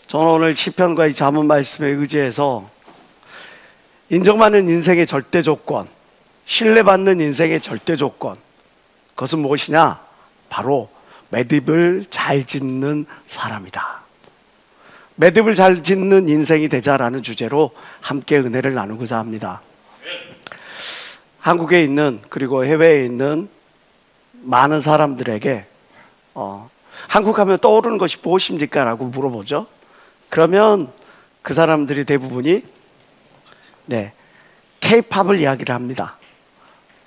저는 오늘 시편과 이 잠언 말씀에 의지해서 인정받는 인생의 절대 조건, 신뢰받는 인생의 절대 조건, 그것은 무엇이냐? 바로 매듭을 잘 짓는 사람이다. 매듭을 잘 짓는 인생이 되자라는 주제로 함께 은혜를 나누고자 합니다. 한국에 있는 그리고 해외에 있는 많은 사람들에게 한국 하면 떠오르는 것이 무엇입니까? 라고 물어보죠. 그러면 그 사람들이 대부분이 K-팝을 이야기를 합니다.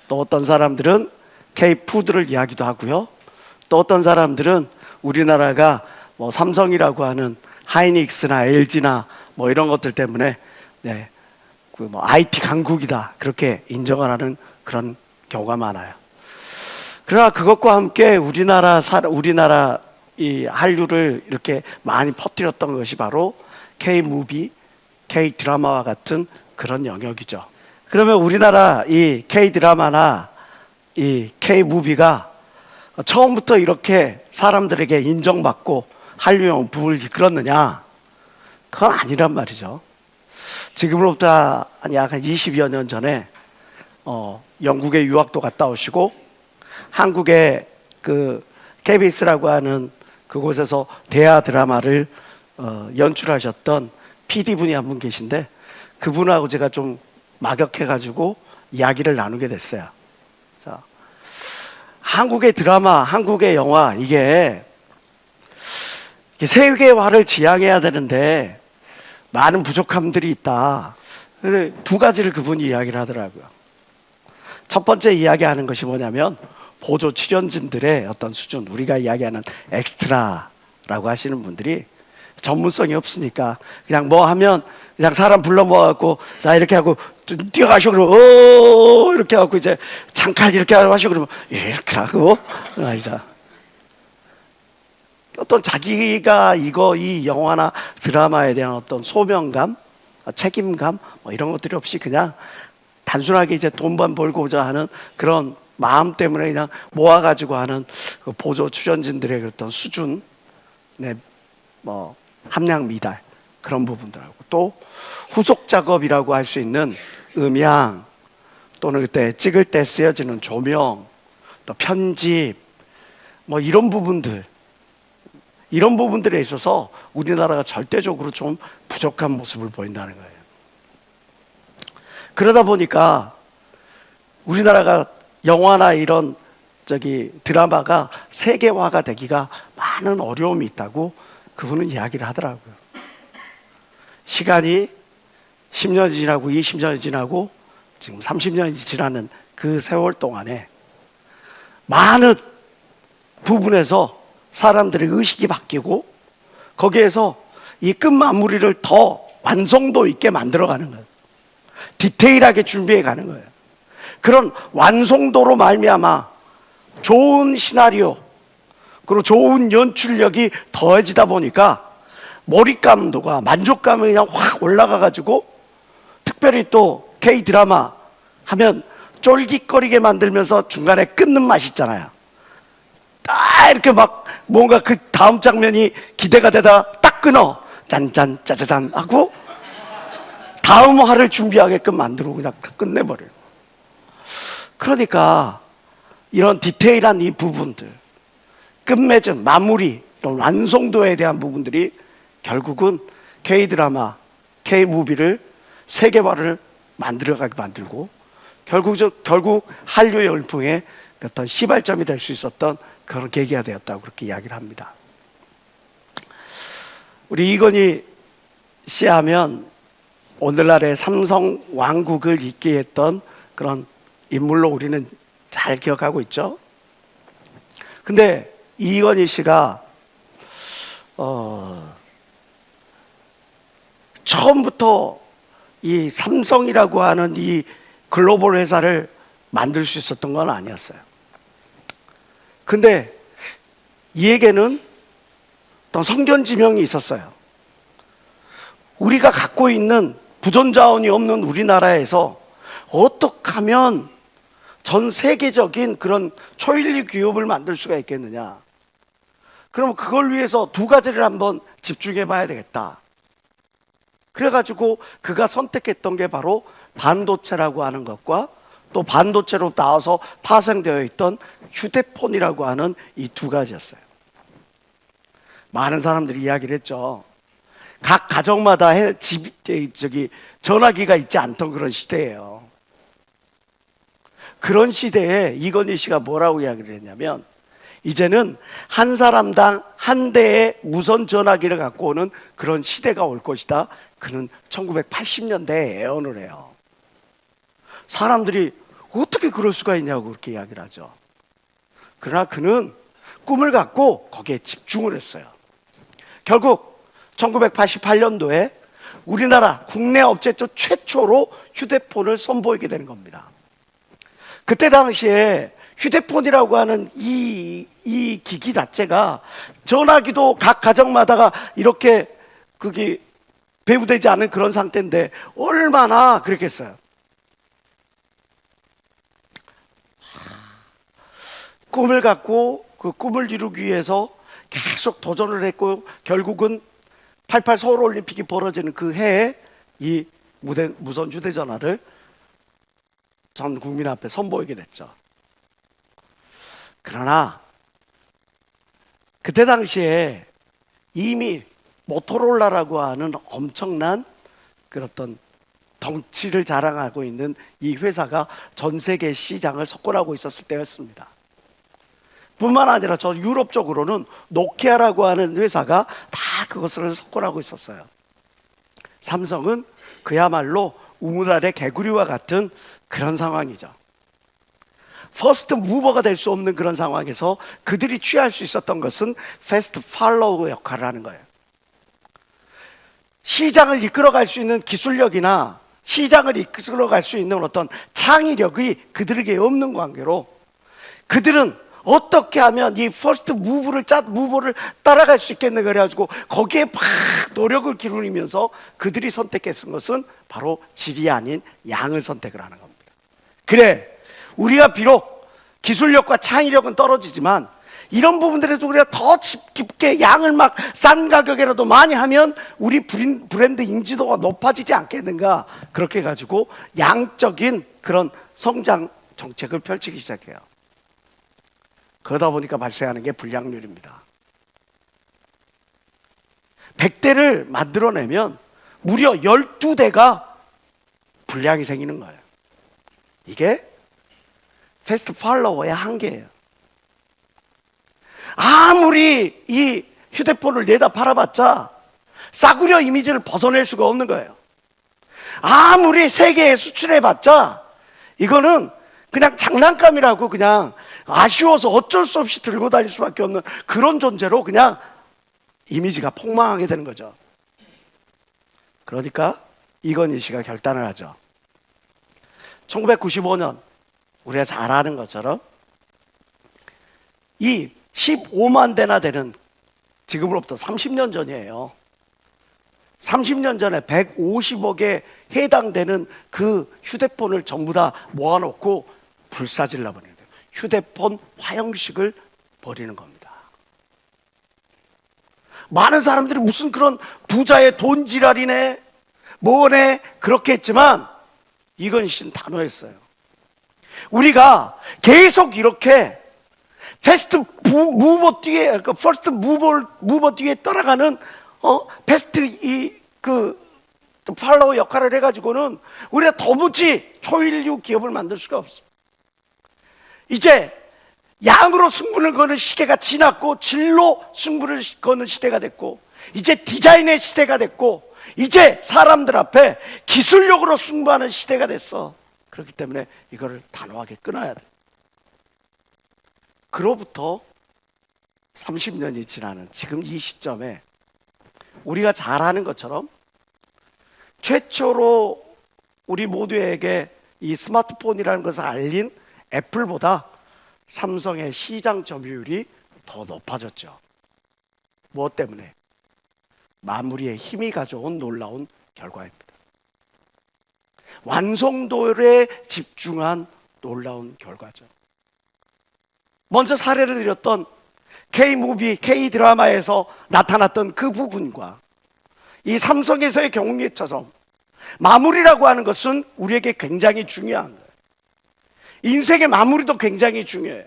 또 어떤 사람들은 K-푸드를 이야기도 하고요. 또 어떤 사람들은 우리나라가 삼성이라고 하는 하이닉스나 LG나 이런 것들 때문에 IT 강국이다 그렇게 인정을 하는 그런 경우가 많아요. 그러나 그것과 함께 우리나라 이 한류를 이렇게 많이 퍼뜨렸던 것이 바로 K-무비, K-드라마와 같은 그런 영역이죠. 그러면 우리나라 이 K-드라마나 이 K-무비가 처음부터 이렇게 사람들에게 인정받고 한류용 부를 이끌었느냐? 그건 아니란 말이죠. 지금으로부터 약 20여 년 전에 영국에 유학도 갔다 오시고 한국의 그 KBS라고 하는 그곳에서 대하 드라마를 연출하셨던 PD분이 한 분 계신데 그분하고 제가 좀 막역해가지고 이야기를 나누게 됐어요. 자, 한국의 드라마, 한국의 영화 이게 세계화를 지향해야 되는데 많은 부족함들이 있다. 두 가지를 그분이 이야기를 하더라고요. 첫 번째 이야기하는 것이 뭐냐면 보조 출연진들의 어떤 수준, 우리가 이야기하는 엑스트라라고 하시는 분들이 전문성이 없으니까 그냥 뭐 하면 그냥 사람 불러 모아갖고 자 이렇게 하고 뛰어가시고 그러면 이렇게 하고 이제 잠깐 이렇게 하시고 그러면 이렇게 하고 아니자. 어떤 자기가 이 영화나 드라마에 대한 어떤 소명감, 책임감 이런 것들이 없이 그냥 단순하게 이제 돈만 벌고자 하는 그런 마음 때문에 그냥 모아가지고 하는 그 보조 출연진들의 어떤 수준, 함량 미달 그런 부분들하고 또 후속 작업이라고 할 수 있는 음향 또는 그때 찍을 때 쓰여지는 조명, 또 편집 이런 부분들. 이런 부분들에 있어서 우리나라가 절대적으로 좀 부족한 모습을 보인다는 거예요. 그러다 보니까 우리나라가 영화나 이런 드라마가 세계화가 되기가 많은 어려움이 있다고 그분은 이야기를 하더라고요. 시간이 10년이 지나고 20년이 지나고 지금 30년이 지나는 그 세월 동안에 많은 부분에서 사람들의 의식이 바뀌고 거기에서 이 끝마무리를 더 완성도 있게 만들어가는 거예요. 디테일하게 준비해가는 거예요. 그런 완성도로 말미암아 좋은 시나리오 그리고 좋은 연출력이 더해지다 보니까 몰입감도가 만족감이 그냥 확 올라가가지고 특별히 또 K-드라마 하면 쫄깃거리게 만들면서 중간에 끊는 맛이 있잖아요. 딱 이렇게 막 뭔가 그 다음 장면이 기대가 되다 딱 끊어 짠짠 짜자잔 하고 다음 화를 준비하게끔 만들고 그냥 끝내버려요. 그러니까 이런 디테일한 이 부분들 끝맺음, 마무리, 이런 완성도에 대한 부분들이 결국은 K-드라마, K-무비를 세계화를 만들어가게 만들고 결국 한류 열풍의 어떤 시발점이 될 수 있었던 그런 계기가 되었다고 그렇게 이야기를 합니다. 우리 이건희 씨 하면 오늘날의 삼성 왕국을 잇게 했던 그런 인물로 우리는 잘 기억하고 있죠. 근데 이건희 씨가 처음부터 이 삼성이라고 하는 이 글로벌 회사를 만들 수 있었던 건 아니었어요. 근데 이에게는 어떤 성견지명이 있었어요. 우리가 갖고 있는 부존자원이 없는 우리나라에서 어떻게 하면 전 세계적인 그런 초일류 기업을 만들 수가 있겠느냐. 그럼 그걸 위해서 두 가지를 한번 집중해 봐야 되겠다. 그래가지고 그가 선택했던 게 바로 반도체라고 하는 것과 또 반도체로 나와서 파생되어 있던 휴대폰이라고 하는 이 두 가지였어요. 많은 사람들이 이야기를 했죠. 각 가정마다 전화기가 있지 않던 그런 시대예요. 그런 시대에 이건희 씨가 뭐라고 이야기를 했냐면, 이제는 한 사람당 한 대의 무선 전화기를 갖고 오는 그런 시대가 올 것이다. 그는 1980년대에 예언을 해요. 사람들이 어떻게 그럴 수가 있냐고 그렇게 이야기를 하죠. 그러나 그는 꿈을 갖고 거기에 집중을 했어요. 결국 1988년도에 우리나라 국내 업체 최초로 휴대폰을 선보이게 되는 겁니다. 그때 당시에 휴대폰이라고 하는 이 기기 자체가, 전화기도 각 가정마다가 이렇게 그게 배부되지 않은 그런 상태인데 얼마나 그랬겠어요. 꿈을 갖고 그 꿈을 이루기 위해서 계속 도전을 했고, 결국은 88 서울올림픽이 벌어지는 그 해에 이 무선 휴대전화를 전 국민 앞에 선보이게 됐죠. 그러나 그때 당시에 이미 모토로라라고 하는 엄청난 그런 어떤 덩치를 자랑하고 있는 이 회사가 전 세계 시장을 석권하고 있었을 때였습니다. 뿐만 아니라 저 유럽 쪽으로는 노키아라고 하는 회사가 다 그것을 석권하고 있었어요. 삼성은 그야말로 우물아래 개구리와 같은 그런 상황이죠. 퍼스트 무버가 될 수 없는 그런 상황에서 그들이 취할 수 있었던 것은 패스트 팔로우 역할을 하는 거예요. 시장을 이끌어갈 수 있는 기술력이나 시장을 이끌어갈 수 있는 어떤 창의력이 그들에게 없는 관계로, 그들은 어떻게 하면 이 퍼스트 무버를 따라갈 수 있겠는가 그래가지고 거기에 막 노력을 기울이면서 그들이 선택했던 것은 바로 질이 아닌 양을 선택을 하는 겁니다. 그래, 우리가 비록 기술력과 창의력은 떨어지지만 이런 부분들에서 우리가 더 깊게 양을 막 싼 가격이라도 많이 하면 우리 브랜드 인지도가 높아지지 않겠는가, 그렇게 해가지고 양적인 그런 성장 정책을 펼치기 시작해요. 그러다 보니까 발생하는 게 불량률입니다. 100대를 만들어내면 무려 12대가 불량이 생기는 거예요. 이게 패스트 팔로워의 한계예요. 아무리 이 휴대폰을 내다 팔아봤자 싸구려 이미지를 벗어낼 수가 없는 거예요. 아무리 세계에 수출해봤자 이거는 그냥 장난감이라고, 그냥 아쉬워서 어쩔 수 없이 들고 다닐 수밖에 없는 그런 존재로 그냥 이미지가 폭망하게 되는 거죠. 그러니까 이건희 씨가 결단을 하죠. 1995년 우리가 잘 아는 것처럼 이 15만 대나 되는, 지금으로부터 30년 전이에요. 30년 전에 150억에 해당되는 그 휴대폰을 전부 다 모아놓고 불사질러 버리는 거예요. 휴대폰 화형식을 벌이는 겁니다. 많은 사람들이 무슨 그런 부자의 돈지랄이네 뭐네 그렇게 했지만 이건 단호했어요. 우리가 계속 이렇게 패스트 무버 뒤에, 그러니까 퍼스트 무버 뒤에 따라가는 패스트 팔로우 역할을 해가지고는 우리가 도무지 초일류 기업을 만들 수가 없어. 이제 양으로 승부를 거는 시대가 지났고 질로 승부를 거는 시대가 됐고, 이제 디자인의 시대가 됐고, 이제 사람들 앞에 기술력으로 승부하는 시대가 됐어. 그렇기 때문에 이거를 단호하게 끊어야 돼. 그로부터 30년이 지나는 지금 이 시점에 우리가 잘 아는 것처럼 최초로 우리 모두에게 이 스마트폰이라는 것을 알린 애플보다 삼성의 시장 점유율이 더 높아졌죠. 무엇 때문에? 마무리의 힘이 가져온 놀라운 결과입니다. 완성도에 집중한 놀라운 결과죠. 먼저 사례를 드렸던 K무비, K드라마에서 나타났던 그 부분과 이 삼성에서의 경우처럼 마무리라고 하는 것은 우리에게 굉장히 중요한 거예요. 인생의 마무리도 굉장히 중요해요.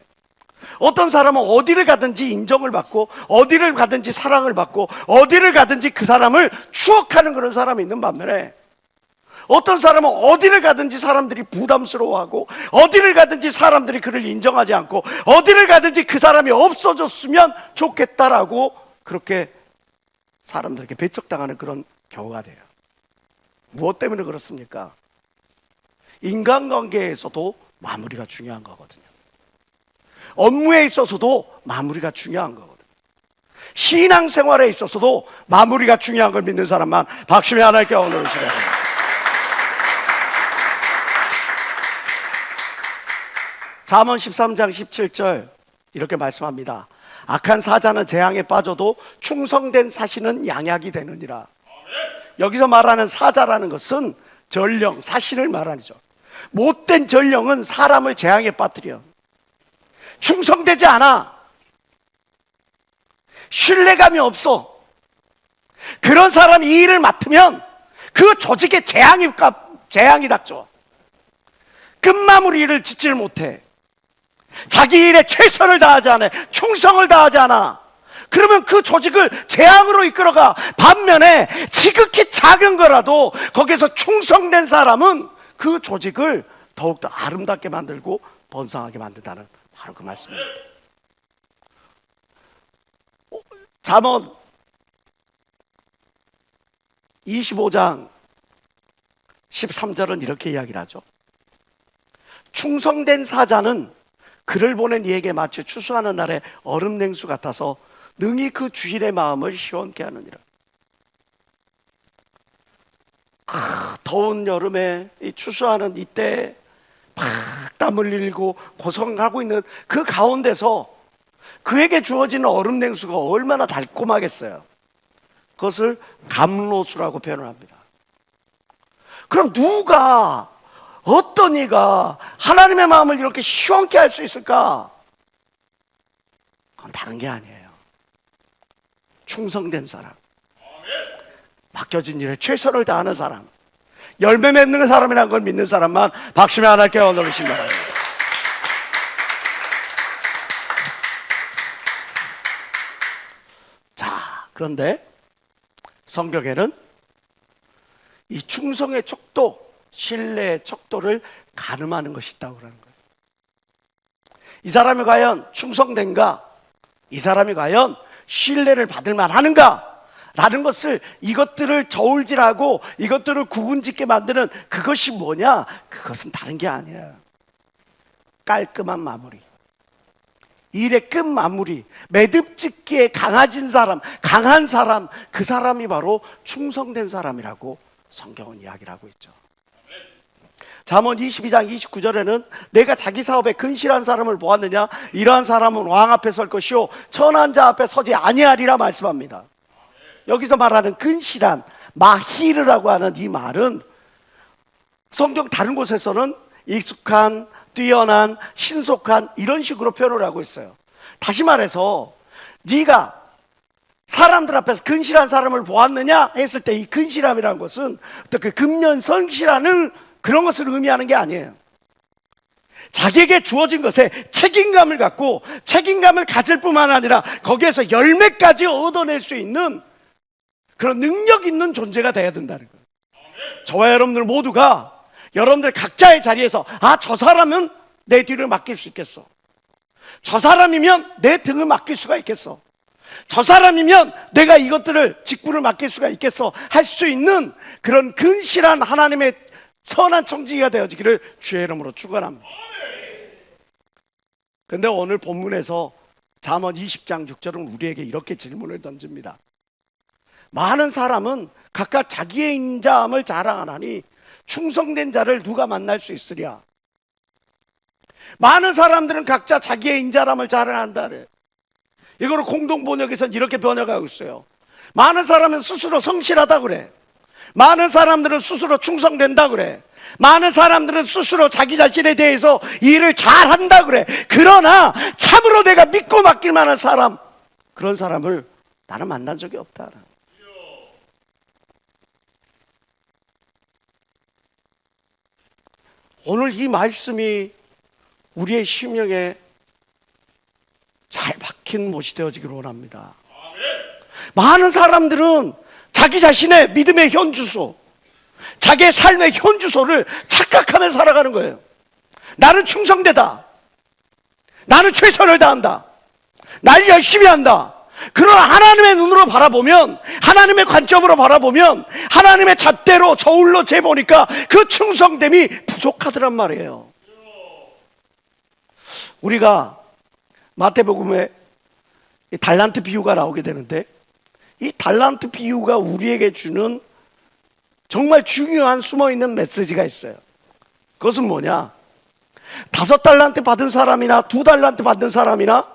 어떤 사람은 어디를 가든지 인정을 받고 어디를 가든지 사랑을 받고 어디를 가든지 그 사람을 추억하는 그런 사람이 있는 반면에 어떤 사람은 어디를 가든지 사람들이 부담스러워하고 어디를 가든지 사람들이 그를 인정하지 않고 어디를 가든지 그 사람이 없어졌으면 좋겠다라고 그렇게 사람들에게 배척당하는 그런 경우가 돼요. 무엇 때문에 그렇습니까? 인간관계에서도 마무리가 중요한 거거든요. 업무에 있어서도 마무리가 중요한 거거든요. 신앙생활에 있어서도 마무리가 중요한 걸 믿는 사람만 박수며 하나님께 오늘 오시라. 잠언 13장 17절 이렇게 말씀합니다. 악한 사자는 재앙에 빠져도 충성된 사신은 양약이 되느니라. 여기서 말하는 사자라는 것은 전령, 사신을 말하죠. 못된 전령은 사람을 재앙에 빠뜨려. 충성되지 않아. 신뢰감이 없어. 그런 사람이 이 일을 맡으면 그 조직에 재앙이 닥쳐. 끝마무리를 짓지를 못해. 자기 일에 최선을 다하지 않아. 충성을 다하지 않아. 그러면 그 조직을 재앙으로 이끌어가. 반면에 지극히 작은 거라도 거기서 충성된 사람은 그 조직을 더욱더 아름답게 만들고 번성하게 만든다는 바로 그 말씀입니다. 잠언 25장 13절은 이렇게 이야기를 하죠. 충성된 사자는 그를 보낸 이에게 마치 추수하는 날에 얼음 냉수 같아서 능히 그 주인의 마음을 시원케 하느니라. 더운 여름에 이 추수하는 이때 막 땀을 흘리고 고생하고 있는 그 가운데서 그에게 주어지는 얼음 냉수가 얼마나 달콤하겠어요. 그것을 감로수라고 표현을 합니다. 그럼 누가 어떤 이가 하나님의 마음을 이렇게 시원케 할 수 있을까? 그건 다른 게 아니에요. 충성된 사람, 맡겨진 일에 최선을 다하는 사람, 열매 맺는 사람이라는 걸 믿는 사람만 박수며 하나님께 원하십니다. 자, 그런데 성경에는 이 충성의 척도, 신뢰의 척도를 가늠하는 것이 있다고 그러는 거예요. 이 사람이 과연 충성된가? 이 사람이 과연 신뢰를 받을 만하는가? 라는 것을, 이것들을 저울질하고 이것들을 구분짓게 만드는 그것이 뭐냐? 그것은 다른 게 아니라 깔끔한 마무리, 일의 끝 마무리, 매듭짓기에 강해진 사람, 강한 사람, 그 사람이 바로 충성된 사람이라고 성경은 이야기를 하고 있죠. 잠언 22장 29절에는 내가 자기 사업에 근실한 사람을 보았느냐? 이러한 사람은 왕 앞에 설 것이요 천한 자 앞에 서지 아니하리라 말씀합니다. 여기서 말하는 근실한, 마히르라고 하는 이 말은 성경 다른 곳에서는 익숙한, 뛰어난, 신속한 이런 식으로 표현을 하고 있어요. 다시 말해서 네가 사람들 앞에서 근실한 사람을 보았느냐 했을 때 이 근실함이라는 것은 어떻게 근면성실하는 그런 것을 의미하는 게 아니에요. 자기에게 주어진 것에 책임감을 갖고 책임감을 가질 뿐만 아니라 거기에서 열매까지 얻어낼 수 있는 그런 능력 있는 존재가 돼야 된다는 거예요. 저와 여러분들 모두가 여러분들 각자의 자리에서 저 사람은 내 뒤를 맡길 수 있겠어. 저 사람이면 내 등을 맡길 수가 있겠어. 저 사람이면 내가 이것들을 직분을 맡길 수가 있겠어 할 수 있는 그런 근실한 하나님의 선한 청지기가 되어지기를 주의 이름으로 축원합니다. 그런데 오늘 본문에서 잠언 20장 6절은 우리에게 이렇게 질문을 던집니다. 많은 사람은 각각 자기의 인자함을 자랑하나니 충성된 자를 누가 만날 수 있으랴. 많은 사람들은 각자 자기의 인자함을 자랑한다래. 이거를 공동번역에서는 이렇게 번역하고 있어요. 많은 사람은 스스로 성실하다 그래. 많은 사람들은 스스로 충성된다 그래. 많은 사람들은 스스로 자기 자신에 대해서 일을 잘한다 그래. 그러나 참으로 내가 믿고 맡길 만한 사람, 그런 사람을 나는 만난 적이 없다. 오늘 이 말씀이 우리의 심령에 잘 박힌 못이 되어지기를 원합니다. 많은 사람들은 자기 자신의 믿음의 현주소, 자기의 삶의 현주소를 착각하며 살아가는 거예요. 나는 충성되다, 나는 최선을 다한다, 나는 열심히 한다. 그러나 하나님의 눈으로 바라보면, 하나님의 관점으로 바라보면, 하나님의 잣대로 저울로 재보니까 그 충성됨이 부족하더란 말이에요. 우리가 마태복음에 이 달란트 비유가 나오게 되는데, 이 달란트 비유가 우리에게 주는 정말 중요한 숨어있는 메시지가 있어요. 그것은 뭐냐? 5달란트 받은 사람이나 2달란트 받은 사람이나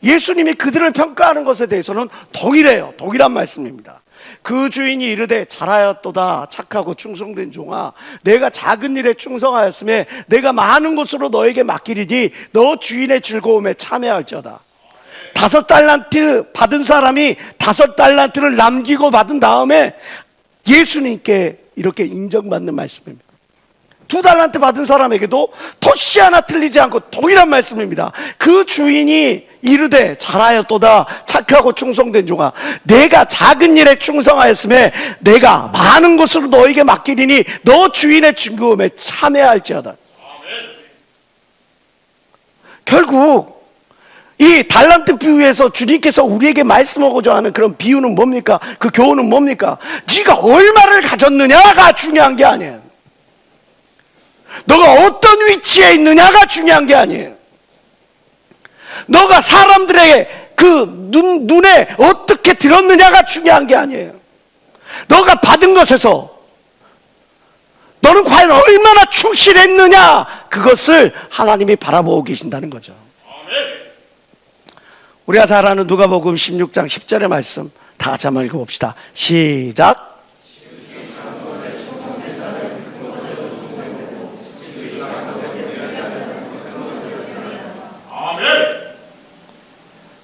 예수님이 그들을 평가하는 것에 대해서는 동일해요. 동일한 말씀입니다. 그 주인이 이르되 잘하였도다 착하고 충성된 종아, 내가 작은 일에 충성하였음에 내가 많은 것으로 너에게 맡기리니 너 주인의 즐거움에 참여할지어다. 5달란트 받은 사람이 5달란트를 남기고 받은 다음에 예수님께 이렇게 인정받는 말씀입니다. 2달란트 받은 사람에게도 토시 하나 틀리지 않고 동일한 말씀입니다. 그 주인이 이르되 잘하였도다 착하고 충성된 종아, 내가 작은 일에 충성하였음에 내가 많은 것으로 너에게 맡기리니 너 주인의 즐거움에 참여할지어다. 결국 이 달란트 비유에서 주님께서 우리에게 말씀하고자 하는 그런 비유는 뭡니까? 그 교훈은 뭡니까? 네가 얼마를 가졌느냐가 중요한 게 아니에요. 너가 어떤 위치에 있느냐가 중요한 게 아니에요. 너가 사람들의 그 눈에 어떻게 들었느냐가 중요한 게 아니에요. 너가 받은 것에서 너는 과연 얼마나 충실했느냐, 그것을 하나님이 바라보고 계신다는 거죠. 우리가 잘 아는 누가복음 16장 10절의 말씀 다 같이 한번 읽어봅시다. 시작.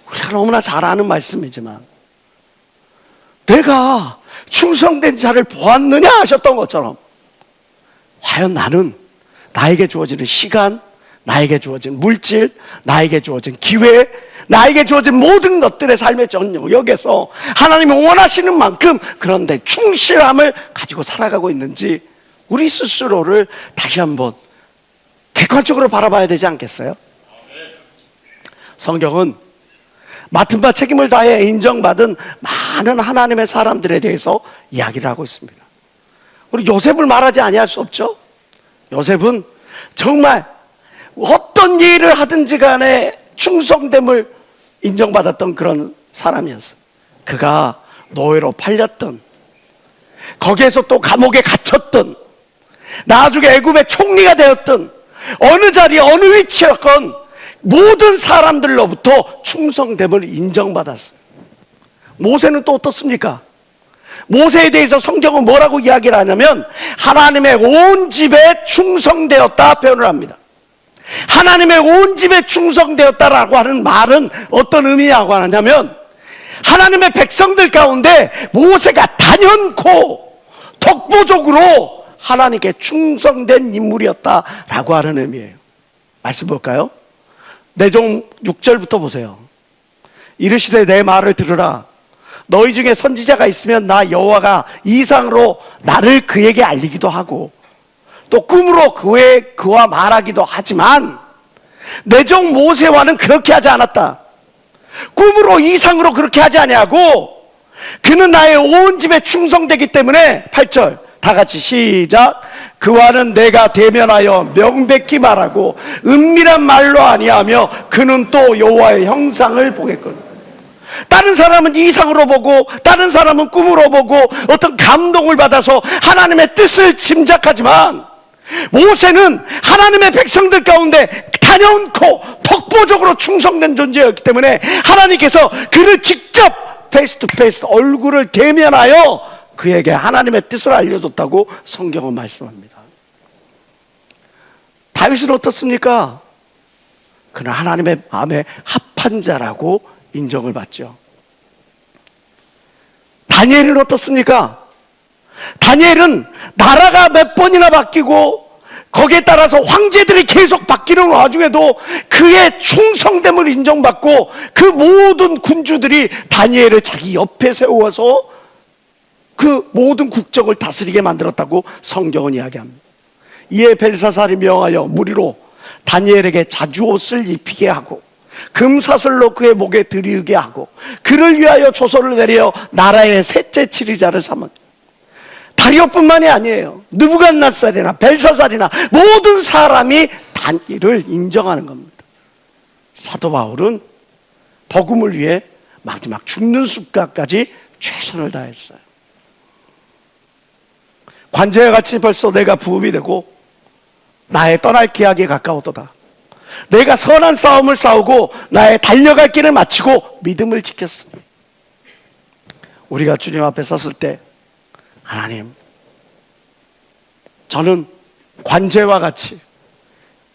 우리가 너무나 잘 아는 말씀이지만 내가 충성된 자를 보았느냐 하셨던 것처럼, 과연 나는 나에게 주어지는 시간, 나에게 주어진 물질, 나에게 주어진 기회, 나에게 주어진 모든 것들의 삶의 전 영역에서 하나님이 원하시는 만큼 그런데 충실함을 가지고 살아가고 있는지 우리 스스로를 다시 한번 객관적으로 바라봐야 되지 않겠어요? 성경은 맡은 바 책임을 다해 인정받은 많은 하나님의 사람들에 대해서 이야기를 하고 있습니다. 우리 요셉을 말하지 아니할 수 없죠. 요셉은 정말 어떤 일을 하든지 간에 충성됨을 인정받았던 그런 사람이었어요. 그가 노예로 팔렸던, 거기에서 또 감옥에 갇혔던, 나중에 애굽의 총리가 되었던, 어느 자리에 어느 위치였건 모든 사람들로부터 충성됨을 인정받았어요. 모세는 또 어떻습니까? 모세에 대해서 성경은 뭐라고 이야기를 하냐면 하나님의 온 집에 충성되었다 표현을 합니다. 하나님의 온 집에 충성되었다라고 하는 말은 어떤 의미냐고 하냐면 하나님의 백성들 가운데 모세가 단연코 독보적으로 하나님께 충성된 인물이었다라고 하는 의미예요. 말씀 볼까요? 내종 6절부터 보세요. 이르시되 내 말을 들으라. 너희 중에 선지자가 있으면 나 여호와가 이상으로 나를 그에게 알리기도 하고 또 꿈으로 그와 말하기도 하지만 내종 모세와는 그렇게 하지 않았다. 꿈으로 이상으로 그렇게 하지 아니하고 그는 나의 온 집에 충성되기 때문에 8절 다 같이 시작. 그와는 내가 대면하여 명백히 말하고 은밀한 말로 아니하며 그는 또 여호와의 형상을 보겠거든. 다른 사람은 이상으로 보고 다른 사람은 꿈으로 보고 어떤 감동을 받아서 하나님의 뜻을 짐작하지만 모세는 하나님의 백성들 가운데 단연코 독보적으로 충성된 존재였기 때문에 하나님께서 그를 직접 페이스 투 페이스 얼굴을 대면하여 그에게 하나님의 뜻을 알려줬다고 성경은 말씀합니다. 다윗은 어떻습니까? 그는 하나님의 마음에 합한 자라고 인정을 받죠. 다니엘은 어떻습니까? 다니엘은 나라가 몇 번이나 바뀌고 거기에 따라서 황제들이 계속 바뀌는 와중에도 그의 충성됨을 인정받고 그 모든 군주들이 다니엘을 자기 옆에 세워서 그 모든 국정을 다스리게 만들었다고 성경은 이야기합니다. 이에 벨사살이 명하여 무리로 다니엘에게 자주옷을 입히게 하고 금사슬로 그의 목에 들이게 하고 그를 위하여 조서를 내려 나라의 셋째 치리자를 삼은 다리오뿐만이 아니에요. 느부갓네살이나 벨사살이나 모든 사람이 다니엘을 인정하는 겁니다. 사도 바울은 복음을 위해 마지막 죽는 숲까지 최선을 다했어요. 관제와 같이 벌써 내가 부음이 되고 나의 떠날 기약이 가까웠도다. 내가 선한 싸움을 싸우고 나의 달려갈 길을 마치고 믿음을 지켰습니다. 우리가 주님 앞에 섰을 때 하나님, 저는 관제와 같이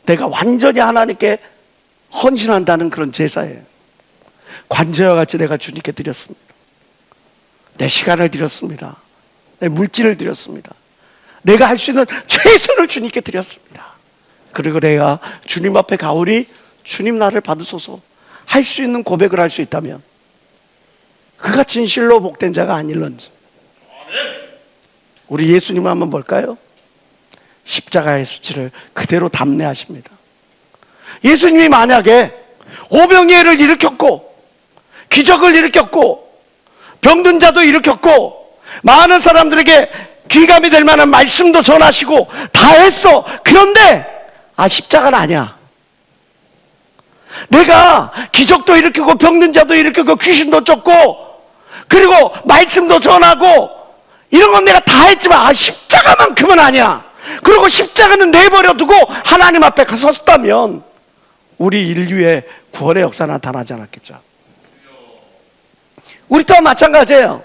내가 완전히 하나님께 헌신한다는 그런 제사예요. 관제와 같이 내가 주님께 드렸습니다. 내 시간을 드렸습니다. 내 물질을 드렸습니다. 내가 할 수 있는 최선을 주님께 드렸습니다. 그리고 내가 주님 앞에 가오니 주님 나를 받으소서 할 수 있는 고백을 할 수 있다면 그가 진실로 복된 자가 아닐런지. 우리 예수님을 한번 볼까요? 십자가의 수치를 그대로 담내하십니다. 예수님이 만약에 오병이어를 일으켰고 기적을 일으켰고 병든 자도 일으켰고 많은 사람들에게 귀감이 될 만한 말씀도 전하시고 다 했어. 그런데 십자가는 아니야. 내가 기적도 일으키고 병든 자도 일으키고 귀신도 쫓고 그리고 말씀도 전하고 이런 건 내가 다 했지만 십자가만큼은 아니야. 그리고 십자가는 내버려 두고 하나님 앞에 섰다면 우리 인류의 구원의 역사는 나타나지 않았겠죠. 우리 또한 마찬가지예요.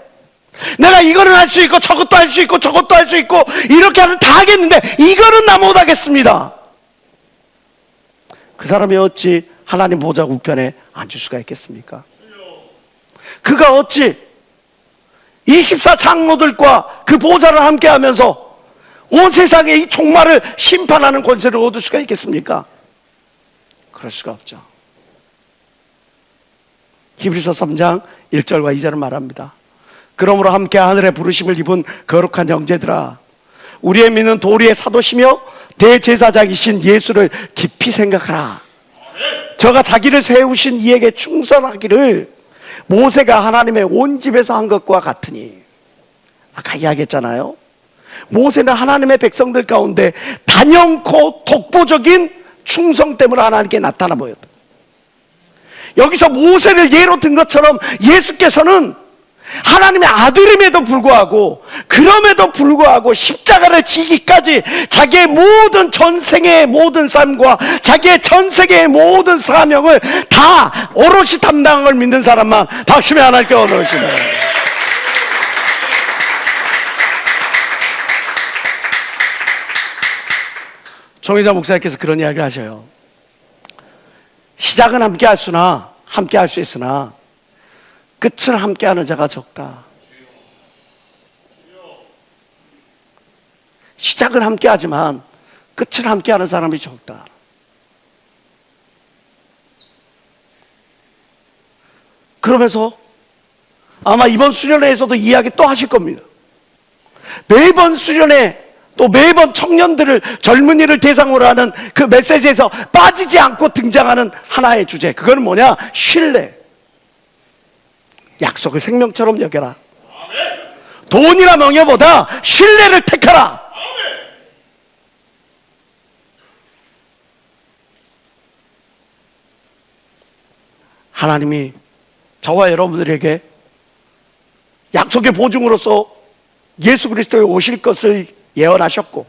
내가 이거는 할 수 있고 저것도 할 수 있고 저것도 할 수 있고 이렇게 하면 다 하겠는데 이거는 나 못하겠습니다. 그 사람이 어찌 하나님 보좌 우편에 앉을 수가 있겠습니까? 그가 어찌 24장로들과 그 보좌를 함께 하면서 온 세상의 이 종말을 심판하는 권세를 얻을 수가 있겠습니까? 그럴 수가 없죠. 히브리서 3장 1절과 2절을 말합니다. 그러므로 함께 하늘의 부르심을 입은 거룩한 형제들아, 우리의 믿는 도리의 사도시며 대제사장이신 예수를 깊이 생각하라. 저가 자기를 세우신 이에게 충성하기를 모세가 하나님의 온 집에서 한 것과 같으니. 아까 이야기했잖아요. 모세는 하나님의 백성들 가운데 단연코 독보적인 충성됨을 하나님께 나타나 보였다. 여기서 모세를 예로 든 것처럼 예수께서는 하나님의 아들임에도 불구하고 그럼에도 불구하고 십자가를 지기까지 자기의 모든 전생의 모든 삶과 자기의 전세계의 모든 사명을 다 오롯이 담당한 걸 믿는 사람만 박수며 하나님께 얻으시다. 정의자 목사님께서 그런 이야기를 하셔요. 시작은 함께 할 수 있으나 끝을 함께하는 자가 적다. 시작은 함께하지만 끝을 함께하는 사람이 적다. 그러면서 아마 이번 수련회에서도 이야기 또 하실 겁니다. 매번 수련회 또 매번 청년들을 젊은이를 대상으로 하는 그 메시지에서 빠지지 않고 등장하는 하나의 주제, 그건 뭐냐? 신뢰. 약속을 생명처럼 여겨라. 돈이나 명예보다 신뢰를 택하라. 하나님이 저와 여러분들에게 약속의 보증으로서 예수 그리스도에 오실 것을 예언하셨고,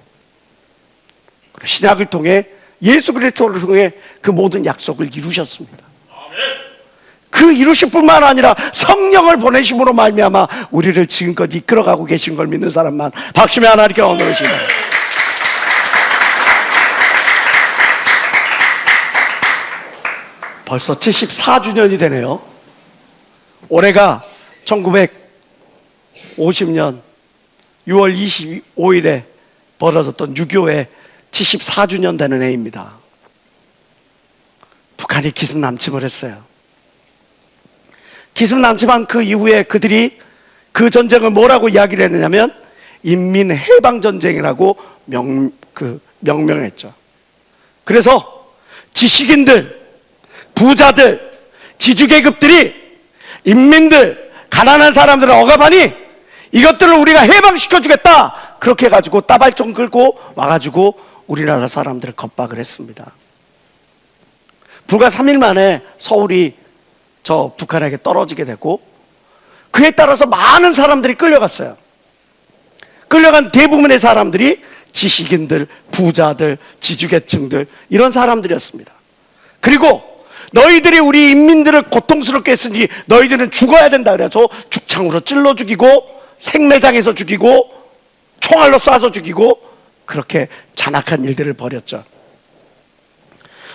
신약을 통해 예수 그리스도를 통해 그 모든 약속을 이루셨습니다. 그 이루실 뿐만 아니라 성령을 보내심으로 말미암아 우리를 지금껏 이끌어가고 계신 걸 믿는 사람만 박수며 하나님께 얻으십니다. 벌써 74주년이 되네요. 올해가 1950년 6월 25일에 벌어졌던 6.25의 74주년 되는 해입니다. 북한이 기습 남침을 했어요. 기습 남침한 그 이후에 그들이 그 전쟁을 뭐라고 이야기를 했느냐면 인민해방전쟁이라고 명명했죠. 그래서 지식인들, 부자들, 지주계급들이 인민들, 가난한 사람들을 억압하니 이것들을 우리가 해방시켜주겠다. 그렇게 해가지고 따발총 끌고 와가지고 우리나라 사람들을 겁박을 했습니다. 불과 3일 만에 서울이 저 북한에게 떨어지게 되고 그에 따라서 많은 사람들이 끌려갔어요. 끌려간 대부분의 사람들이 지식인들, 부자들, 지주계층들 이런 사람들이었습니다. 그리고 너희들이 우리 인민들을 고통스럽게 했으니 너희들은 죽어야 된다 그래서 죽창으로 찔러 죽이고 생매장에서 죽이고 총알로 쏴서 죽이고 그렇게 잔악한 일들을 벌였죠.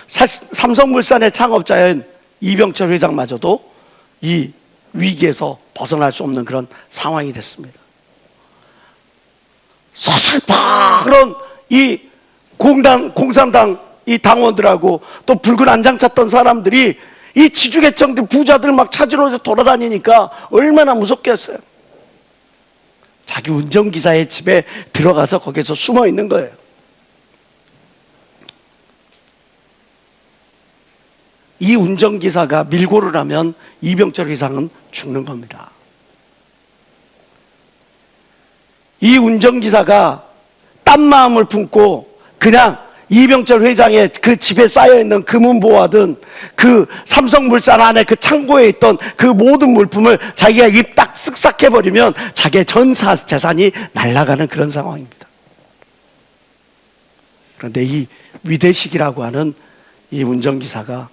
삼성물산의 창업자인 이병철 회장마저도 이 위기에서 벗어날 수 없는 그런 상황이 됐습니다. 서슬파 그런 이 공산당 이 당원들하고 또 붉은 안장 찾던 사람들이 이 지주계층들 부자들 막 찾으러 돌아다니니까 얼마나 무섭겠어요. 자기 운전기사의 집에 들어가서 거기서 숨어 있는 거예요. 이 운전기사가 밀고를 하면 이병철 회장은 죽는 겁니다. 이 운전기사가 딴 마음을 품고 그냥 이병철 회장의 그 집에 쌓여있는 금은보화든 그 삼성물산 안에 그 창고에 있던 그 모든 물품을 자기가 입 딱 쓱싹 해버리면 자기의 전 재산이 날아가는 그런 상황입니다. 그런데 이 위대식이라고 하는 이 운전기사가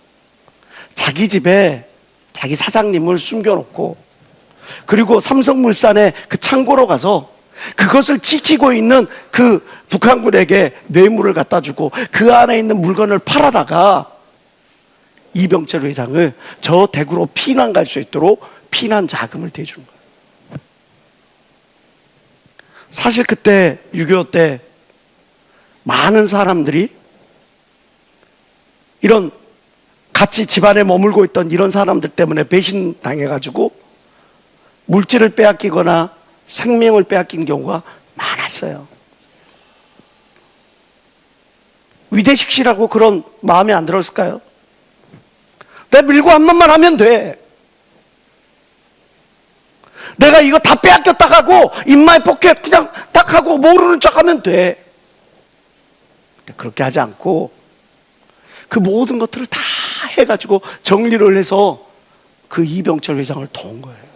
자기 집에 자기 사장님을 숨겨놓고 그리고 삼성물산의 그 창고로 가서 그것을 지키고 있는 그 북한군에게 뇌물을 갖다 주고 그 안에 있는 물건을 팔아다가 이병철 회장을 저 대구로 피난 갈 수 있도록 피난 자금을 대주는 거예요. 사실 그때 6.25 때 많은 사람들이 이런 같이 집안에 머물고 있던 이런 사람들 때문에 배신당해가지고 물질을 빼앗기거나 생명을 빼앗긴 경우가 많았어요. 위대식 씨라고 그런 마음에 안 들었을까요? 내가 밀고 한 번만 하면 돼. 내가 이거 다 빼앗겼다 하고 인마이 포켓 그냥 딱 하고 모르는 척 하면 돼. 그렇게 하지 않고 그 모든 것들을 다 해가지고 정리를 해서 그 이병철 회장을 도운 거예요.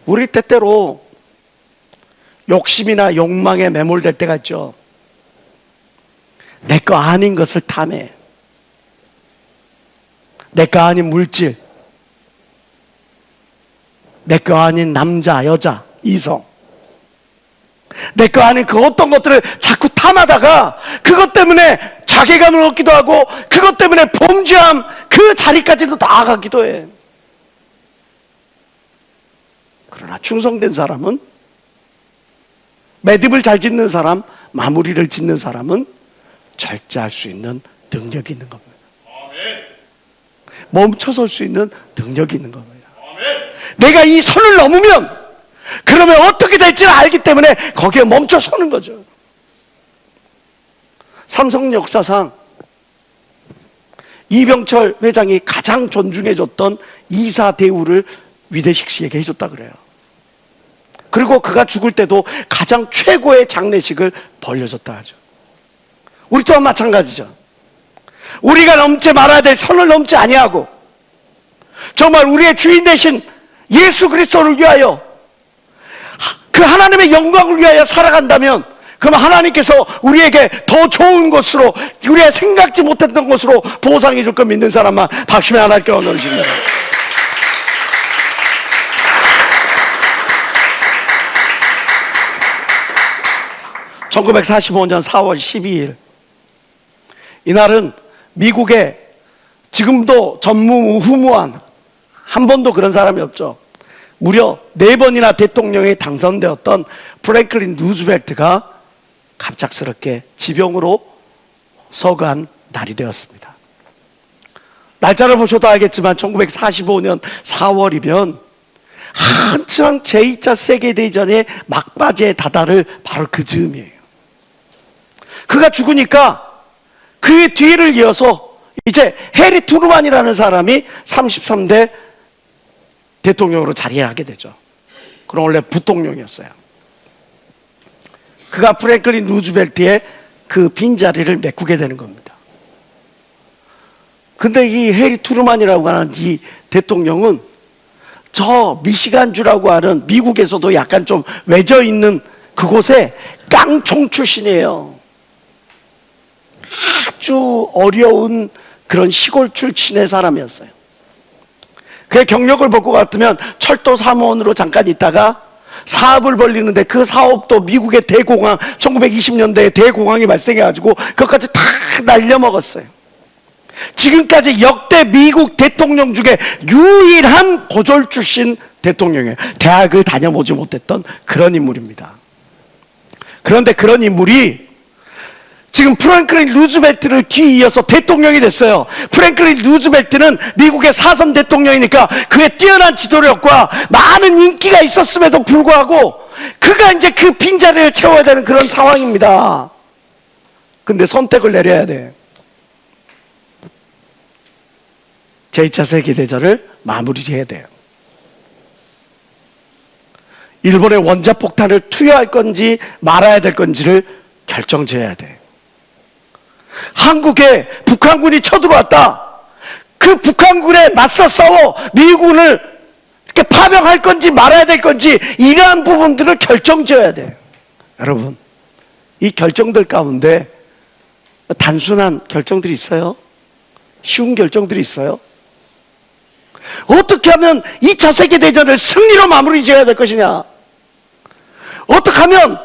우리 때때로 욕심이나 욕망에 매몰될 때가 있죠. 내 거 아닌 것을 탐해. 내 거 아닌 물질, 내 거 아닌 남자, 여자, 이성, 내 거 아닌 그 어떤 것들을 자꾸 탐하다가 그것 때문에 자괴감을 얻기도 하고 그것 때문에 범죄함 그 자리까지도 나아가기도 해. 그러나 충성된 사람은, 매듭을 잘 짓는 사람, 마무리를 짓는 사람은 절제할 수 있는 능력이 있는 겁니다. 멈춰설 수 있는 능력이 있는 겁니다. 내가 이 선을 넘으면 그러면 어떻게 될지를 알기 때문에 거기에 멈춰서는 거죠. 삼성 역사상 이병철 회장이 가장 존중해줬던 이사 대우를 위대식 씨에게 해줬다 그래요. 그리고 그가 죽을 때도 가장 최고의 장례식을 벌려줬다 하죠. 우리 또한 마찬가지죠. 우리가 넘지 말아야 될 선을 넘지 아니하고 정말 우리의 주인 되신 예수 그리스도를 위하여 그 하나님의 영광을 위하여 살아간다면 그럼 하나님께서 우리에게 더 좋은 것으로, 우리가 생각지 못했던 것으로 보상해 줄 거 믿는 사람만 박수며 하나님께 원하는 주십니다. 1945년 4월 12일 이날은 미국에 지금도 전무후무한 한 번도 그런 사람이 없죠. 무려 4번이나 대통령에 당선되었던 프랭클린 루즈벨트가 갑작스럽게 지병으로 서거한 날이 되었습니다. 날짜를 보셔도 알겠지만 1945년 4월이면 한창 제2차 세계대전의 막바지에 다다를 바로 그 즈음이에요. 그가 죽으니까 그의 뒤를 이어서 이제 해리 트루만이라는 사람이 33대 대통령으로 자리하게 되죠. 그럼 원래 부통령이었어요. 그가 프랭클린 루즈벨트의 그 빈자리를 메꾸게 되는 겁니다. 근데 이 해리 트루만이라고 하는 이 대통령은 저 미시간주라고 하는 미국에서도 약간 좀 외져 있는 그곳에 깡총 출신이에요. 아주 어려운 그런 시골 출신의 사람이었어요. 그의 경력을 볼 것 같으면 철도 사무원으로 잠깐 있다가 사업을 벌리는데 그 사업도 미국의 대공황, 1920년대에 대공황이 발생해가지고 그것까지 다 날려먹었어요. 지금까지 역대 미국 대통령 중에 유일한 고졸 출신 대통령이에요. 대학을 다녀보지 못했던 그런 인물입니다. 그런데 그런 인물이 지금 프랭클린 루즈벨트를 뒤이어서 대통령이 됐어요. 프랭클린 루즈벨트는 미국의 4선 대통령이니까 그의 뛰어난 지도력과 많은 인기가 있었음에도 불구하고 그가 이제 그 빈자리를 채워야 되는 그런 상황입니다. 근데 선택을 내려야 돼. 제2차 세계대전을 마무리해야 돼요. 일본의 원자폭탄을 투여할 건지 말아야 될 건지를 결정지어야 돼. 한국에 북한군이 쳐들어왔다. 그 북한군에 맞서 싸워 미군을 이렇게 파병할 건지 말아야 될 건지 이러한 부분들을 결정지어야 돼. 여러분, 이 결정들 가운데 단순한 결정들이 있어요? 쉬운 결정들이 있어요? 어떻게 하면 2차 세계대전을 승리로 마무리 지어야 될 것이냐? 어떻게 하면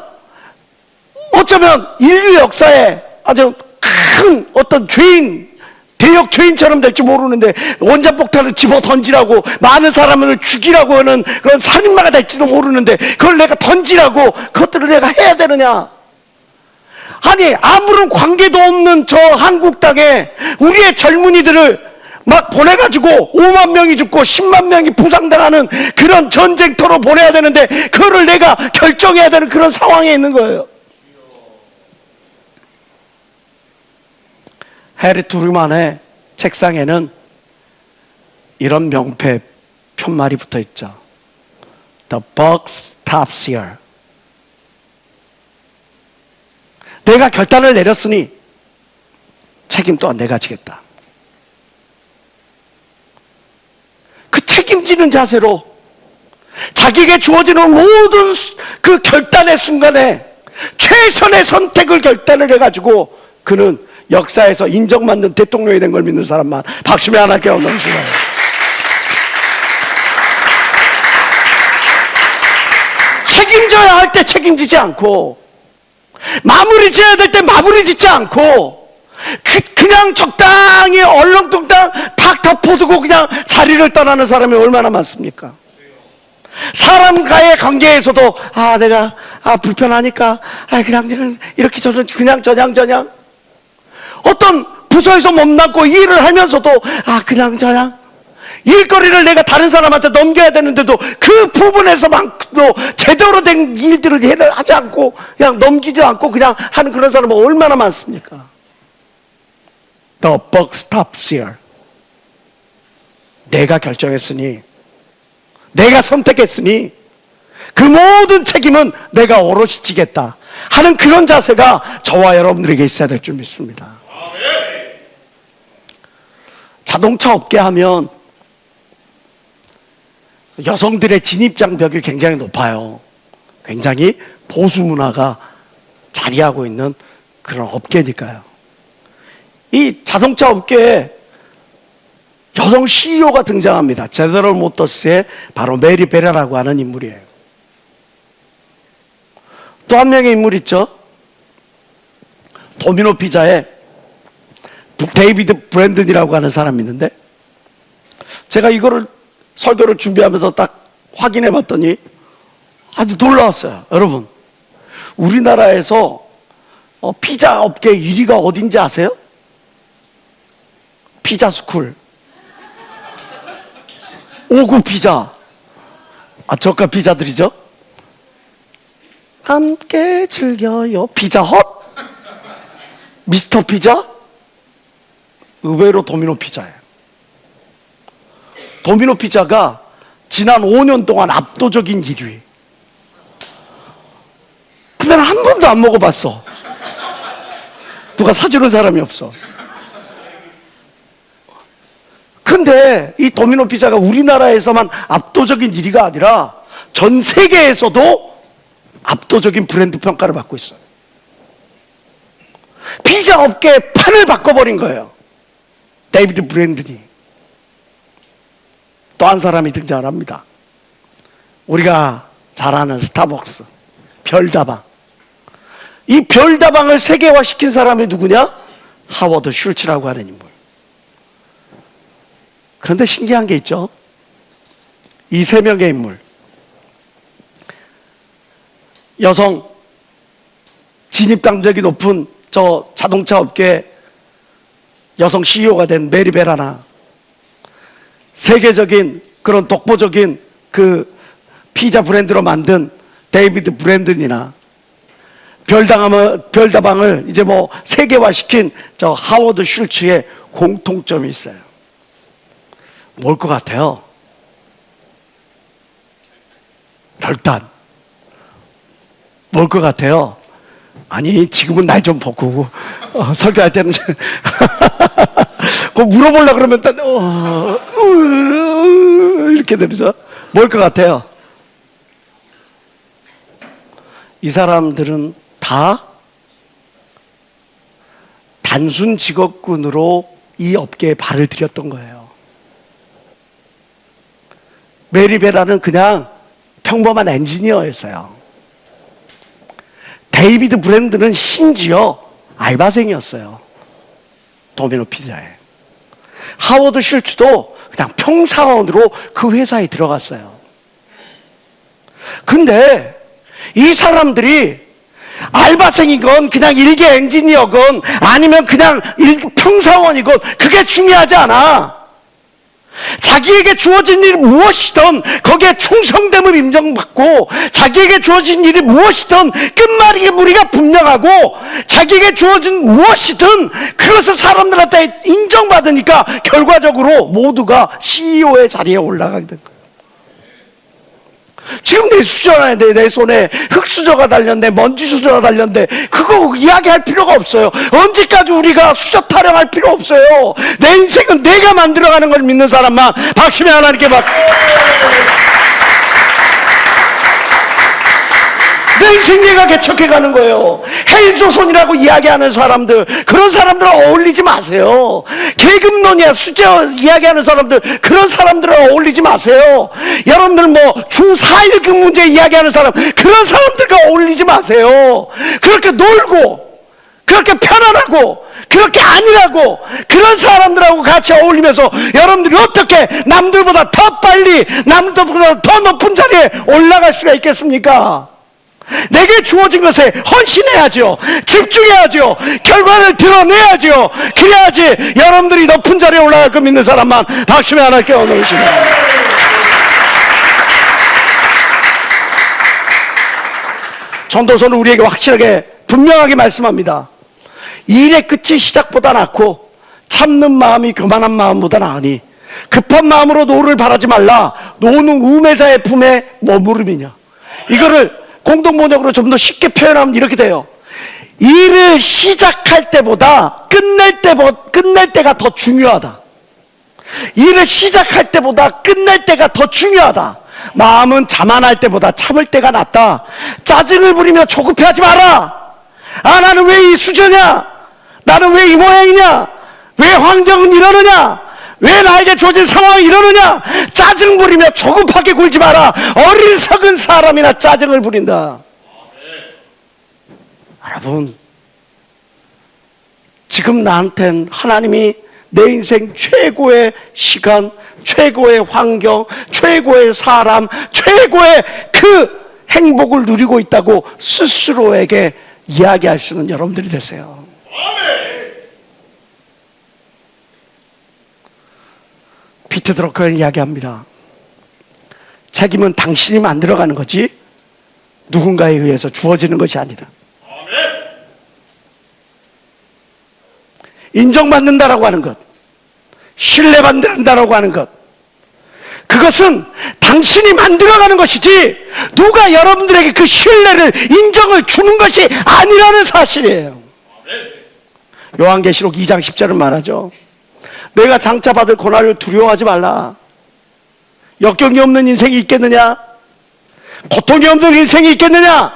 어쩌면 인류 역사에 아주 큰 어떤 죄인, 대역 죄인처럼 될지 모르는데 원자폭탄을 집어 던지라고 많은 사람을 죽이라고 하는 그런 살인마가 될지도 모르는데 그걸 내가 던지라고 그것들을 내가 해야 되느냐? 아니 아무런 관계도 없는 저 한국 땅에 우리의 젊은이들을 막 보내가지고 5만 명이 죽고 10만 명이 부상당하는 그런 전쟁터로 보내야 되는데 그거를 내가 결정해야 되는 그런 상황에 있는 거예요. 해리 트루만의 책상에는 이런 명패 편말이 붙어 있죠. The buck stops here. 내가 결단을 내렸으니 책임 또한 내가 지겠다. 그 책임지는 자세로 자기에게 주어지는 모든 그 결단의 순간에 최선의 선택을 결단을 해가지고 그는 역사에서 인정받는 대통령이 된 걸 믿는 사람만 박수며 하나님께 영광을 주세요. 책임져야 할 때 책임지지 않고 마무리 지어야 될 때 마무리 짓지 않고 그냥 적당히 얼렁뚱땅 탁 덮어두고 그냥 자리를 떠나는 사람이 얼마나 많습니까? 사람과의 관계에서도 내가 불편하니까 그냥 이렇게 그냥 저냥 어떤 부서에서 못났고 일을 하면서도 그냥 일거리를 내가 다른 사람한테 넘겨야 되는데도 그 부분에서만도 제대로 된 일들을 해를 하지 않고 그냥 넘기지 않고 그냥 하는 그런 사람은 얼마나 많습니까? The buck stops here. 내가 결정했으니 내가 선택했으니 그 모든 책임은 내가 오롯이 지겠다 하는 그런 자세가 저와 여러분들에게 있어야 될 줄 믿습니다. 자동차 업계 하면 여성들의 진입장벽이 굉장히 높아요. 굉장히 보수 문화가 자리하고 있는 그런 업계니까요. 이 자동차 업계에 여성 CEO가 등장합니다. 제너럴 모터스의 바로 메리 베라라고 하는 인물이에요. 또 한 명의 인물 있죠. 도미노 피자의 데이비드 브랜든이라고 하는 사람이 있는데, 제가 이거를 설교를 준비하면서 딱 확인해 봤더니 아주 놀라웠어요. 여러분, 우리나라에서 피자 업계 1위가 어딘지 아세요? 피자스쿨, 오구 피자, 저가 피자들이죠. 함께 즐겨요 피자헛, 미스터 피자, 의외로 도미노 피자예요. 도미노 피자가 지난 5년 동안 압도적인 1위. 근데 난 한 번도 안 먹어봤어. 누가 사주는 사람이 없어. 근데 이 도미노 피자가 우리나라에서만 압도적인 1위가 아니라 전 세계에서도 압도적인 브랜드 평가를 받고 있어요. 피자 업계의 판을 바꿔버린 거예요. 데이비드 브랜든이. 또 한 사람이 등장합니다. 우리가 잘 아는 스타벅스, 별다방. 이 별다방을 세계화시킨 사람이 누구냐? 하워드 슐츠라고 하는 인물. 그런데 신기한 게 있죠. 이 세 명의 인물, 여성 진입 강적이 높은 저 자동차 업계 여성 CEO가 된 메리 베라나, 세계적인 그런 독보적인 그 피자 브랜드로 만든 데이비드 브랜든이나, 별다방을 이제 뭐 세계화시킨 저 하워드 슐츠의 공통점이 있어요. 뭘 것 같아요? 결단. 뭘 것 같아요? 아니, 지금은 날 좀 보고 설교할 때는 그거 물어보려고 그러면 이렇게 되죠. 뭘 것 같아요? 이 사람들은 다 단순 직업군으로 이 업계에 발을 들였던 거예요. 메리 베라는 그냥 평범한 엔지니어였어요. 데이비드 브랜드는 심지어 알바생이었어요. 도미노 피자에. 하워드 슐츠도 그냥 평사원으로 그 회사에 들어갔어요. 근데 이 사람들이 알바생이건 그냥 일개 엔지니어건 아니면 그냥 평사원이건 그게 중요하지 않아. 자기에게 주어진 일이 무엇이든 거기에 충성됨을 인정받고, 자기에게 주어진 일이 무엇이든 끝말잇기 무리가 분명하고, 자기에게 주어진 무엇이든 그것을 사람들한테 인정받으니까 결과적으로 모두가 CEO의 자리에 올라가게 된 거예요. 지금 내 손에 흙수저가 달렸네, 먼지수저가 달렸네, 그거 이야기할 필요가 없어요. 언제까지 우리가 수저 타령할 필요 없어요. 내 인생은 내가 만들어가는 걸 믿는 사람만 박수며 하나님께 내 인생 내가 개척해가는 거예요. 헬조선이라고 이야기하는 사람들, 그런 사람들과 어울리지 마세요. 계급론이야 수저 이야기하는 사람들, 그런 사람들과 어울리지 마세요. 여러분들 뭐 주 4일 근무제 이야기하는 사람, 그런 사람들과 어울리지 마세요. 그렇게 놀고 그렇게 편안하고 그렇게 아니라고 그런 사람들하고 같이 어울리면서 여러분들이 어떻게 남들보다 더 빨리, 남들보다 더 높은 자리에 올라갈 수가 있겠습니까? 내게 주어진 것에 헌신해야죠. 집중해야죠. 결과를 드러내야죠. 그래야지 여러분들이 높은 자리에 올라갈 거 믿는 사람만 박수며 하나님께 얻으시면. 전도서는 우리에게 확실하게 분명하게 말씀합니다. 일의 끝이 시작보다 낫고 참는 마음이 교만한 마음보다 나으니 급한 마음으로 노를 바라지 말라. 노는 우매자의 품에 머무름이냐. 이거를 공동번역으로 좀 더 쉽게 표현하면 이렇게 돼요. 일을 시작할 때보다 끝낼 때가 더 중요하다. 일을 시작할 때보다 끝낼 때가 더 중요하다. 마음은 자만할 때보다 참을 때가 낫다. 짜증을 부리며 조급해하지 마라. 아, 나는 왜 이 수저냐? 나는 왜 이 모양이냐? 왜 환경은 이러느냐? 왜 나에게 주어진 상황이 이러느냐? 짜증 부리며 조급하게 굴지 마라. 어리석은 사람이나 짜증을 부린다. 여러분, 지금 나한텐 하나님이 내 인생 최고의 시간, 최고의 환경, 최고의 사람, 최고의 그 행복을 누리고 있다고 스스로에게 이야기할 수 있는 여러분들이 되세요. 피트 드러커는 이야기합니다. 책임은 당신이 만들어가는 거지 누군가에 의해서 주어지는 것이 아니다. 인정받는다라고 하는 것, 신뢰받는다라고 하는 것, 그것은 당신이 만들어가는 것이지 누가 여러분들에게 그 신뢰를, 인정을 주는 것이 아니라는 사실이에요. 요한계시록 2장 10절은 말하죠. 내가 장차 받을 고난을 두려워하지 말라. 역경이 없는 인생이 있겠느냐? 고통이 없는 인생이 있겠느냐?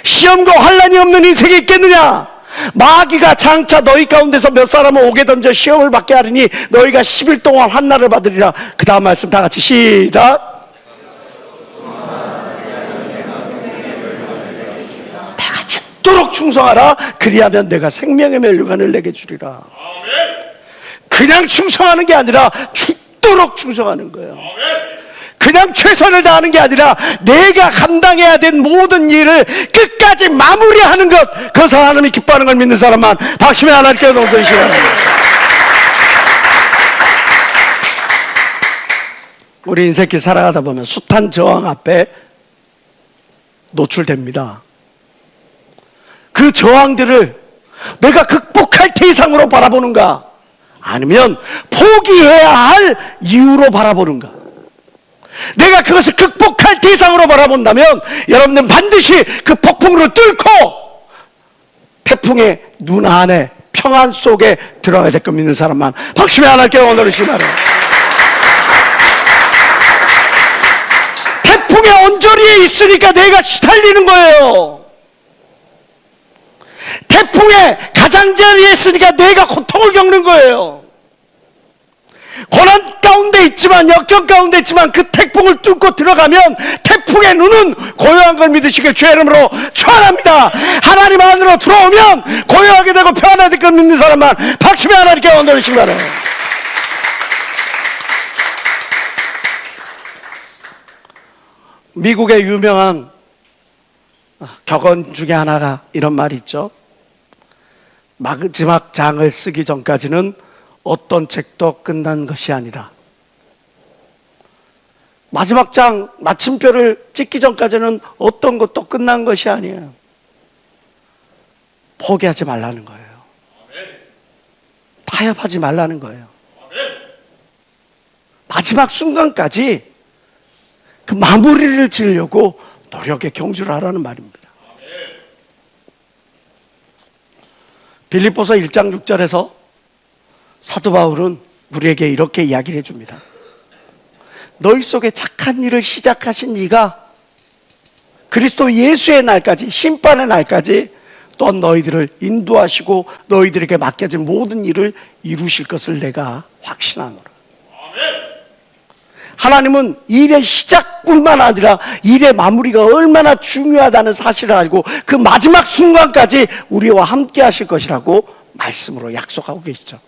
시험과 환난이 없는 인생이 있겠느냐? 마귀가 장차 너희 가운데서 몇 사람을 오게 던져 시험을 받게 하리니 너희가 10일 동안 환난을 받으리라. 그 다음 말씀 다 같이 시작. 내가 죽도록 충성하라. 그리하면 내가 생명의 멸류관을 내게 주리라. 그냥 충성하는 게 아니라 죽도록 충성하는 거예요. 그냥 최선을 다하는 게 아니라 내가 감당해야 된 모든 일을 끝까지 마무리하는 것, 그것을 하나님이 기뻐하는 걸 믿는 사람만 박수며 하나님께 높여주시기 바랍니다. 우리 인생길 살아가다 보면 숱한 저항 앞에 노출됩니다. 그 저항들을 내가 극복할 대상으로 바라보는가, 아니면 포기해야 할 이유로 바라보는가. 내가 그것을 극복할 대상으로 바라본다면 여러분들은 반드시 그 폭풍으로 뚫고 태풍의 눈 안에 평안 속에 들어가야 될 것 믿는 사람만 박수며 하나님께 원하는 시마를. 태풍의 언저리에 있으니까 내가 시달리는 거예요. 태풍의 가장자리에 있으니까 내가 고통을 겪는 거예요. 고난 가운데 있지만, 역경 가운데 있지만 그 태풍을 뚫고 들어가면 태풍의 눈은 고요한 걸 믿으시길 주의 이름으로 축원합니다. 하나님 안으로 들어오면 고요하게 되고 평안하게 될 걸 믿는 사람만 박수며 하나님께 원하시기 바랍니다. 미국의 유명한 격언 중에 하나가 이런 말이 있죠. 마지막 장을 쓰기 전까지는 어떤 책도 끝난 것이 아니다. 마지막 장 마침표를 찍기 전까지는 어떤 것도 끝난 것이 아니에요. 포기하지 말라는 거예요. 타협하지 말라는 거예요. 마지막 순간까지 그 마무리를 지으려고 노력의 경주를 하라는 말입니다. 빌립보서 1장 6절에서 사도 바울은 우리에게 이렇게 이야기를 해줍니다. 너희 속에 착한 일을 시작하신 이가 그리스도 예수의 날까지, 심판의 날까지 또한 너희들을 인도하시고 너희들에게 맡겨진 모든 일을 이루실 것을 내가 확신하노라. 하나님은 일의 시작뿐만 아니라 일의 마무리가 얼마나 중요하다는 사실을 알고 그 마지막 순간까지 우리와 함께 하실 것이라고 말씀으로 약속하고 계시죠.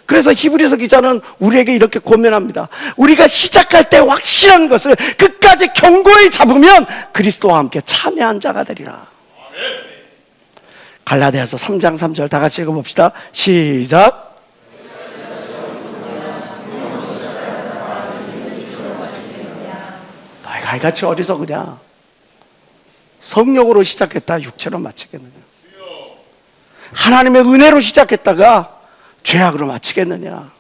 그래서 히브리서 기자는 우리에게 이렇게 고면합니다. 우리가 시작할 때 확실한 것을 끝까지 견고히 잡으면 그리스도와 함께 참여한 자가 되리라. 갈라디아서 3장 3절 다 같이 읽어봅시다. 시작. 너희가 이같이 어리석으냐? 성령으로 시작했다 육체로 마치겠느냐? 하나님의 은혜로 시작했다가 죄악으로 마치겠느냐?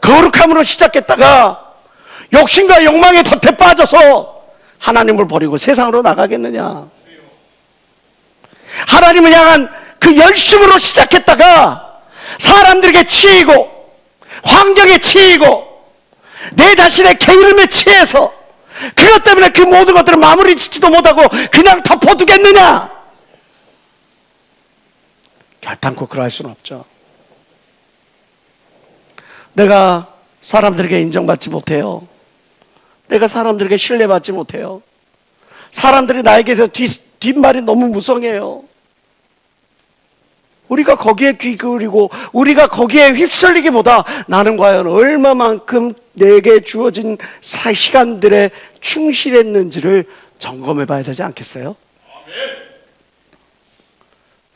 거룩함으로 시작했다가 욕심과 욕망의 덫에 빠져서 하나님을 버리고 세상으로 나가겠느냐? 하나님을 향한 그 열심으로 시작했다가 사람들에게 치이고 환경에 치이고 내 자신의 게으름에 취해서 그것 때문에 그 모든 것들을 마무리 짓지도 못하고 그냥 덮어두겠느냐? 결단코 그러할 수는 없죠. 내가 사람들에게 인정받지 못해요. 내가 사람들에게 신뢰받지 못해요. 사람들이 나에게서 뒷말이 너무 무성해요. 우리가 거기에 귀 기울이고 우리가 거기에 휩쓸리기보다 나는 과연 얼마만큼 내게 주어진 시간들에 충실했는지를 점검해 봐야 되지 않겠어요?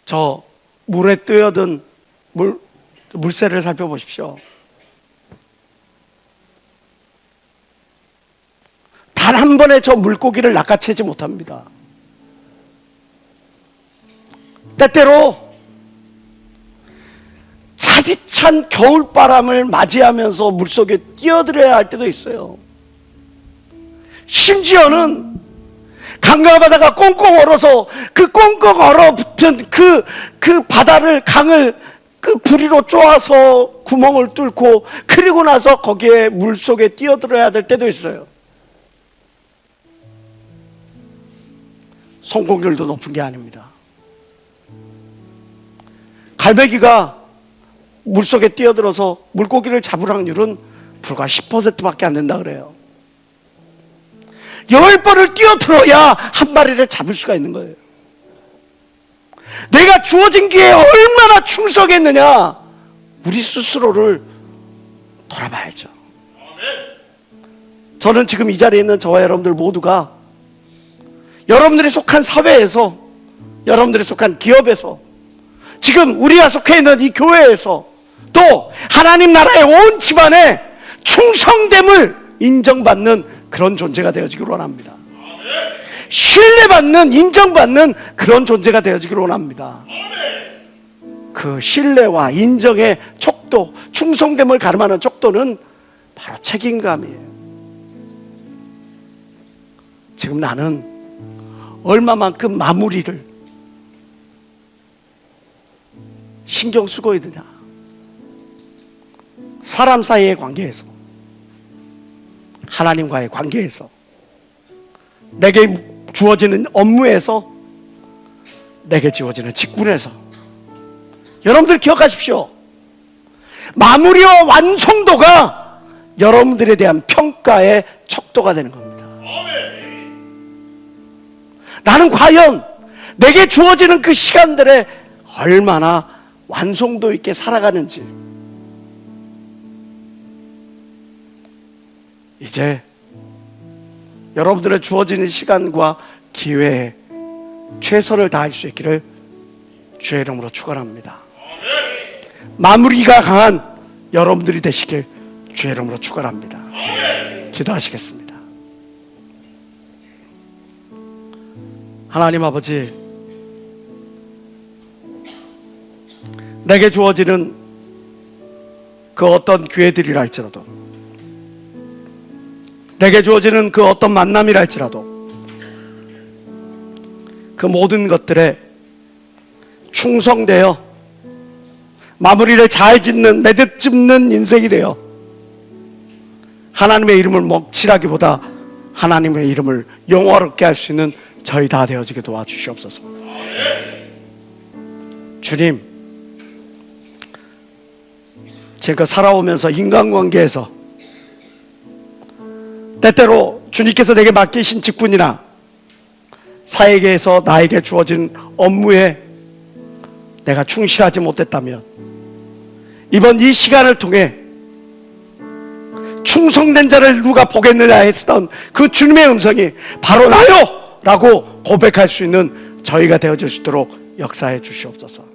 저 물에 뜨어든 물새를 살펴보십시오. 단 한 번에 저 물고기를 낚아채지 못합니다. 때때로 차디찬 겨울바람을 맞이하면서 물속에 뛰어들어야 할 때도 있어요. 심지어는 강과 바다가 꽁꽁 얼어서 그 꽁꽁 얼어붙은 그 바다를, 강을 그 부리로 쪼아서 구멍을 뚫고 그리고 나서 거기에 물속에 뛰어들어야 될 때도 있어요. 성공률도 높은 게 아닙니다. 갈매기가 물속에 뛰어들어서 물고기를 잡을 확률은 불과 10%밖에 안 된다 그래요. 10번을 뛰어들어야 한 마리를 잡을 수가 있는 거예요. 내가 주어진 기회에 얼마나 충성했느냐, 우리 스스로를 돌아봐야죠. 저는 지금 이 자리에 있는 저와 여러분들 모두가 여러분들이 속한 사회에서, 여러분들이 속한 기업에서, 지금 우리가 속해 있는 이 교회에서, 또 하나님 나라의 온 집안에 충성됨을 인정받는 그런 존재가 되어지기를 원합니다. 신뢰받는, 인정받는 그런 존재가 되어지기를 원합니다. 그 신뢰와 인정의 척도, 충성됨을 가름하는 척도는 바로 책임감이에요. 지금 나는 얼마만큼 마무리를 신경 쓰고 있느냐. 사람 사이의 관계에서, 하나님과의 관계에서, 내게 주어지는 업무에서, 내게 주어지는 직분에서. 여러분들 기억하십시오. 마무리와 완성도가 여러분들에 대한 평가의 척도가 되는 겁니다. 나는 과연 내게 주어지는 그 시간들에 얼마나 완성도 있게 살아가는지. 이제 여러분들의 주어지는 시간과 기회에 최선을 다할 수 있기를 주의 이름으로 축원합니다. 마무리가 강한 여러분들이 되시길 주의 이름으로 축원합니다. 기도하시겠습니다. 하나님 아버지, 내게 주어지는 그 어떤 기회들이라 할지라도, 내게 주어지는 그 어떤 만남이라 할지라도, 그 모든 것들에 충성되어 마무리를 잘 짓는, 매듭 짚는 인생이 되어 하나님의 이름을 먹칠하기보다 하나님의 이름을 영화롭게 할 수 있는 저희 다 되어지게 도와주시옵소서. 주님, 제가 살아오면서 인간관계에서 때때로 주님께서 내게 맡기신 직분이나 사회계에서 나에게 주어진 업무에 내가 충실하지 못했다면, 이번 이 시간을 통해 충성된 자를 누가 보겠느냐 했던 그 주님의 음성이 바로 나요! 라고 고백할 수 있는 저희가 되어질 수 있도록 역사해 주시옵소서.